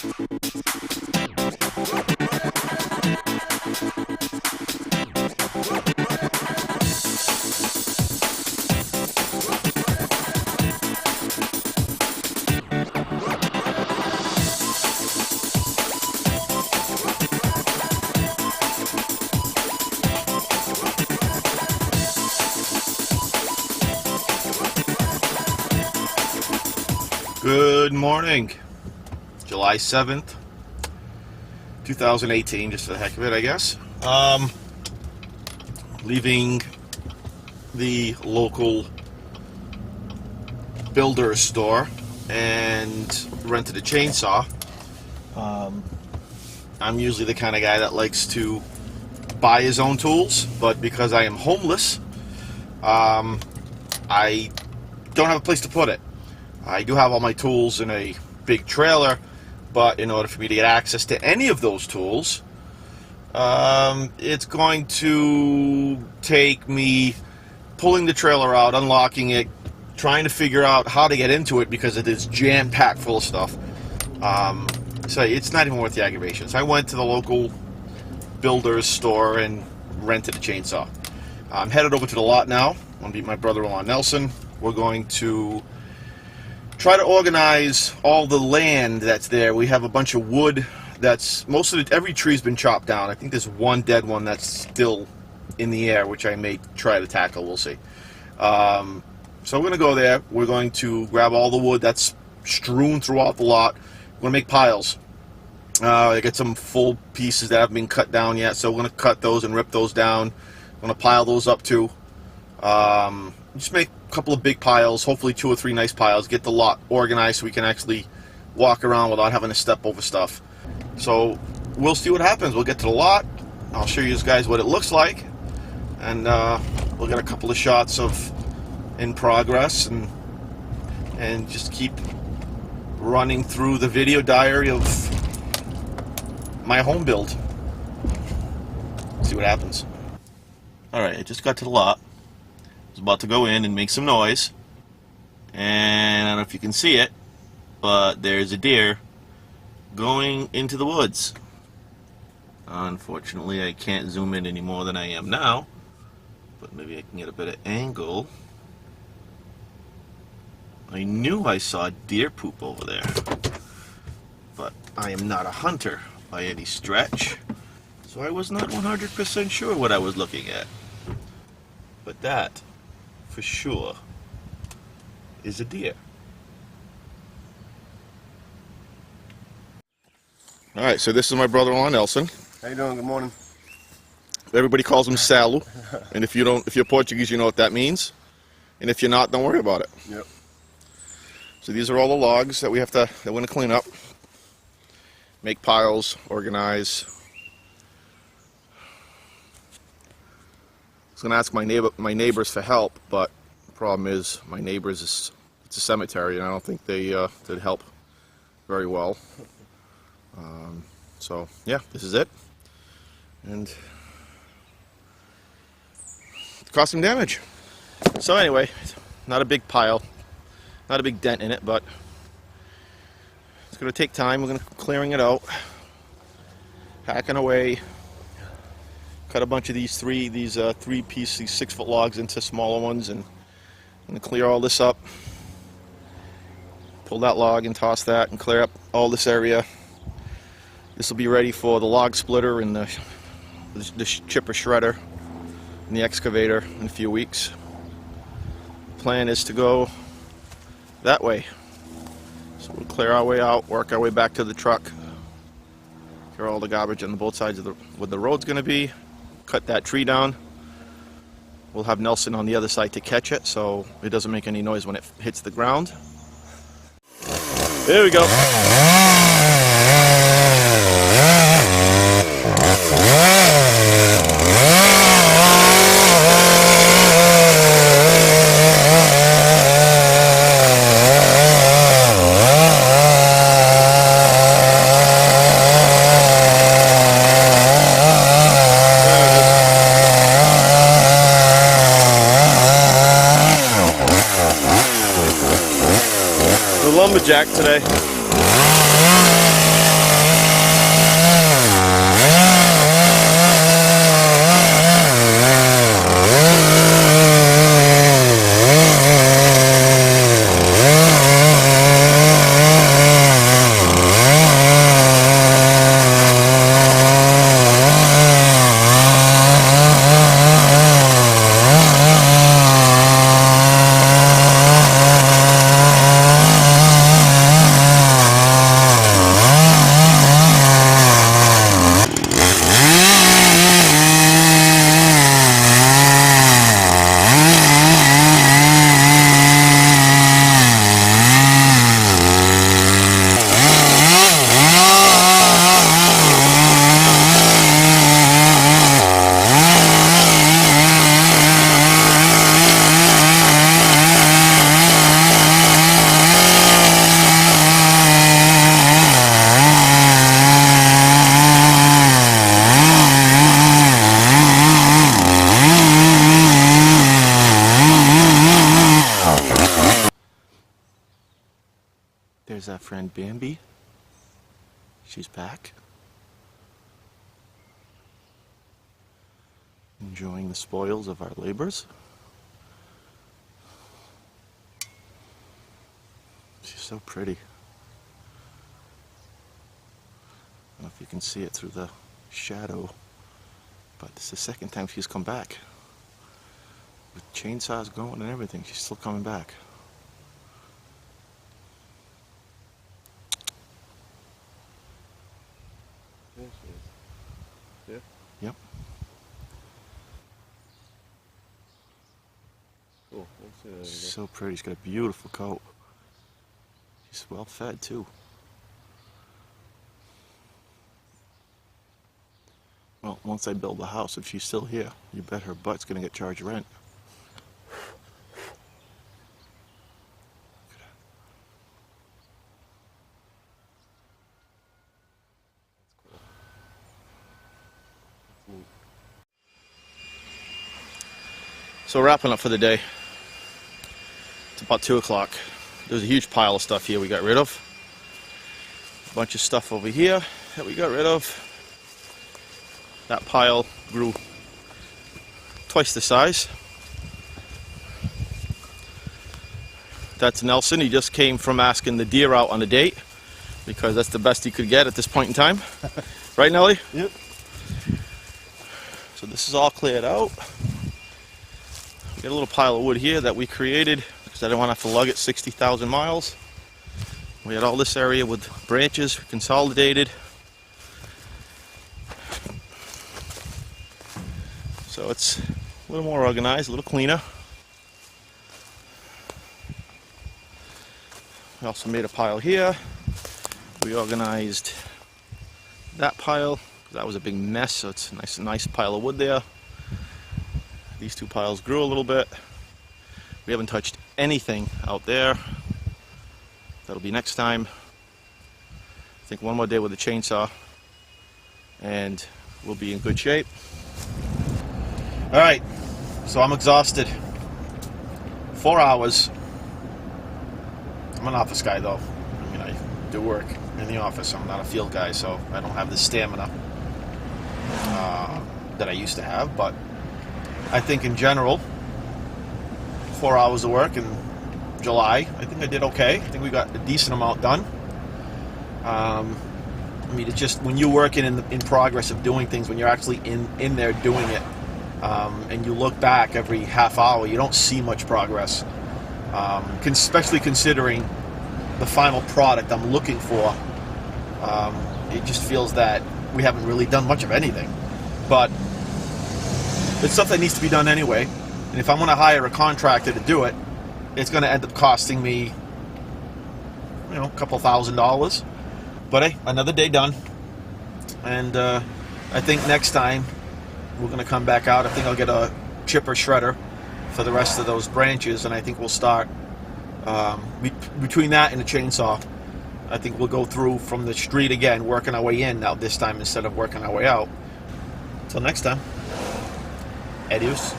Good morning, July 7th, 2018, just for the heck of it, I guess. Leaving the local builder store and rented a chainsaw. I'm usually the kind of guy that likes to buy his own tools, but because I am homeless, I don't have a place to put it. I do have all my tools in a big trailer, but in order for me to get access to any of those tools, it's going to take me pulling the trailer out, unlocking it, trying to figure out how to get into it because it is jam-packed full of stuff. So it's not even worth the aggravation. So I went to the local builder's store and rented a chainsaw. I'm headed over to the lot now. I'm going to meet my brother-in-law Nelson. We're going to try to organize all the land that's there. We have a bunch of wood that's every tree's been chopped down. I think there's one dead one that's still in the air, which I may try to tackle. We'll see. So we're going to go there. We're going to grab all the wood that's strewn throughout the lot. We're going to make piles. I got some full pieces that haven't been cut down yet, so we're going to cut those and rip those down. I'm going to pile those up too. Just make a couple of big piles, hopefully 2 or 3 nice piles, get the lot organized so we can actually walk around without having to step over stuff. So we'll see what happens. We'll get to the lot. I'll show you guys what it looks like, and we'll get a couple of shots of in progress and just keep running through the video diary of my home build. See what happens. Alright, I just got to the lot. I was about to go in and make some noise, and I don't know if you can see it, but there's a deer going into the woods. Unfortunately, I can't zoom in any more than I am now, but maybe I can get a better angle. I knew I saw deer poop over there, but I am not a hunter by any stretch, so I was not 100% sure what I was looking at. But that, for sure, is a deer. Alright, so this is my brother-in-law Nelson. How you doing? Good morning. Everybody calls him Salu, and if you're Portuguese, you know what that means. And if you're not, don't worry about it. Yep. So these are all the logs that we're going to clean up, make piles, organize. I was going to ask my neighbors for help, but the problem is my neighbors it's a cemetery, and I don't think they'd help very well. So yeah, this is it, and caused some damage. So anyway, not a big pile, not a big dent in it, but it's going to take time. We're going to clearing it out, hacking away. Cut a bunch of these 3-piece, these 6-foot logs into smaller ones, and I'm going to clear all this up. Pull that log and toss that and clear up all this area. This will be ready for the log splitter and the chipper shredder and the excavator in a few weeks. Plan is to go that way. So we'll clear our way out, work our way back to the truck, clear all the garbage on both sides of where the road's going to be. Cut that tree down. We'll have Nelson on the other side to catch it so it doesn't make any noise when it hits the ground. There we go. Lumberjack today. And Bambi, she's back. Enjoying the spoils of our labors. She's so pretty. I don't know if you can see it through the shadow, but it's the second time she's come back. With chainsaws going and everything, she's still coming back. There she is. Yeah? Yep. Cool. Let's see that again. So pretty. She's got a beautiful coat. She's well fed too. Well, once I build the house, if she's still here, you bet her butt's gonna get charged rent. So wrapping up for the day. It's about 2 o'clock. There's a huge pile of stuff here we got rid of. A bunch of stuff over here that we got rid of. That pile grew twice the size. That's Nelson. He just came from asking the deer out on a date because that's the best he could get at this point in time. Right, Nelly? Yep. So this is all cleared out. We got a little pile of wood here that we created because I didn't want to have to lug it 60,000 miles. We had all this area with branches consolidated. So it's a little more organized, a little cleaner. We also made a pile here. We organized that pile. That was a big mess, so it's a nice pile of wood there. These two piles grew a little bit. We haven't touched anything out there. That'll be next time. I think one more day with the chainsaw and we'll be in good shape. All right, so I'm exhausted. 4 hours. I'm an office guy though. I mean, I do work in the office. I'm not a field guy, so I don't have the stamina that I used to have, but I think in general, 4 hours of work in July, I think I did okay. I think we got a decent amount done. I mean, it's just when you're working in progress of doing things, when you're actually in there doing it, and you look back every half hour, you don't see much progress. Especially considering the final product I'm looking for. It just feels that we haven't really done much of anything. But it's stuff that needs to be done anyway. And if I'm going to hire a contractor to do it, it's going to end up costing me, a couple $1,000. But hey, another day done. And I think next time we're going to come back out. I think I'll get a chipper shredder for the rest of those branches, and I think we'll start between that and the chainsaw. I think we'll go through from the street again, working our way in now this time instead of working our way out. Until next time, adios.